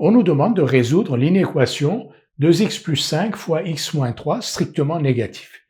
On nous demande de résoudre l'inéquation 2x plus 5 fois x moins 3 strictement négatif.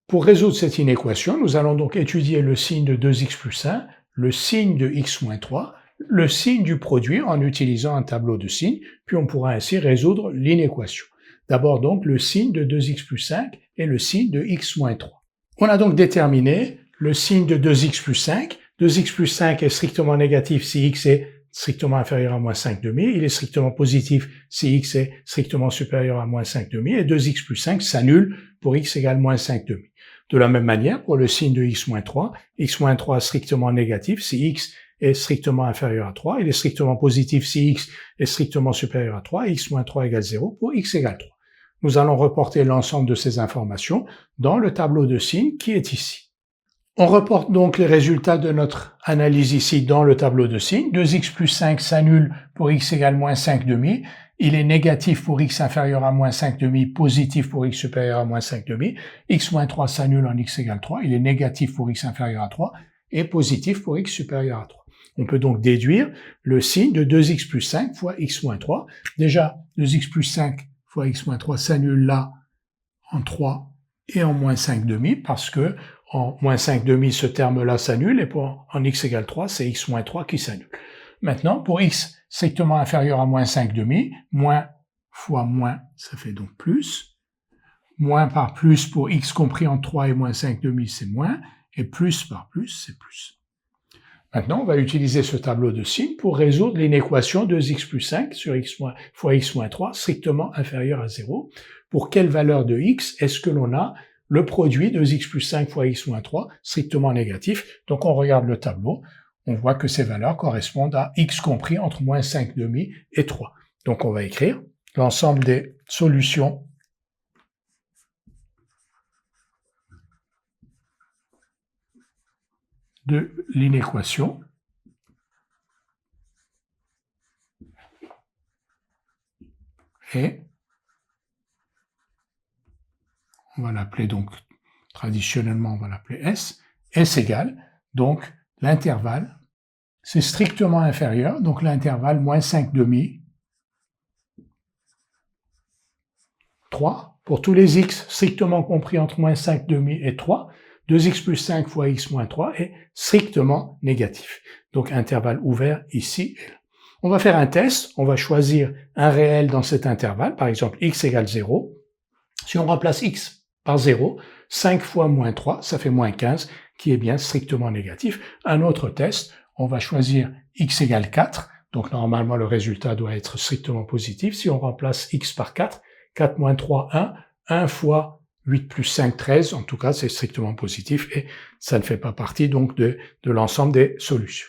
Pour résoudre cette inéquation, nous allons donc étudier le signe de 2x plus 1, le signe de x moins 3, le signe du produit en utilisant un tableau de signes, puis on pourra ainsi résoudre l'inéquation. D'abord donc le signe de 2x plus 5 et le signe de x moins 3. On a donc déterminé le signe de 2x plus 5. 2x plus 5 est strictement négatif si x est strictement inférieur à moins 5 demi. Il est strictement positif si x est strictement supérieur à moins 5 demi. Et 2x plus 5 s'annule pour x égale moins 5 demi. De la même manière, pour le signe de x moins 3 est strictement négatif si x est strictement inférieur à 3. Il est strictement positif si x est strictement supérieur à 3. X moins 3 égale 0 pour x égale 3. Nous allons reporter l'ensemble de ces informations dans le tableau de signes qui est ici. On reporte donc les résultats de notre analyse ici dans le tableau de signes. 2x plus 5 s'annule pour x égale moins 5 demi. Il est négatif pour x inférieur à moins 5 demi, positif pour x supérieur à moins 5 demi. X moins 3 s'annule en x égale 3. Il est négatif pour x inférieur à 3 et positif pour x supérieur à 3. On peut donc déduire le signe de 2x plus 5 fois x moins 3. Déjà, 2x plus 5 fois x moins 3 s'annule là en 3 et en moins 5 demi parce que en moins 5 demi, ce terme-là s'annule, et en x égale 3, c'est x moins 3 qui s'annule. Maintenant, pour x strictement inférieur à moins 5 demi, moins fois moins, ça fait donc plus. Moins par plus pour x compris entre 3 et moins 5 demi, c'est moins, et plus par plus, c'est plus. Maintenant, on va utiliser ce tableau de signes pour résoudre l'inéquation 2x plus 5 sur fois x moins 3 strictement inférieur à 0. Pour quelle valeur de x est-ce que l'on a le produit 2x plus 5 fois x moins 3 strictement négatif? Donc on regarde le tableau, on voit que ces valeurs correspondent à x compris entre moins 5 demi et 3. Donc on va écrire l'ensemble des solutions de l'inéquation et on va l'appeler donc, traditionnellement on va l'appeler S. S égale, donc l'intervalle, c'est strictement inférieur, donc l'intervalle moins 5 demi, 3, pour tous les x strictement compris entre moins 5 demi et 3, 2x plus 5 fois x moins 3 est strictement négatif. Donc intervalle ouvert ici et là. On va faire un test, on va choisir un réel dans cet intervalle, par exemple x égale 0. Si on remplace x par 0, 5 fois moins 3, ça fait moins 15, qui est bien strictement négatif. Un autre test, on va choisir x égale 4, donc normalement le résultat doit être strictement positif. Si on remplace x par 4, 4 moins 3, 1, 1 fois 8 plus 5, 13, en tout cas c'est strictement positif et ça ne fait pas partie donc de l'ensemble des solutions.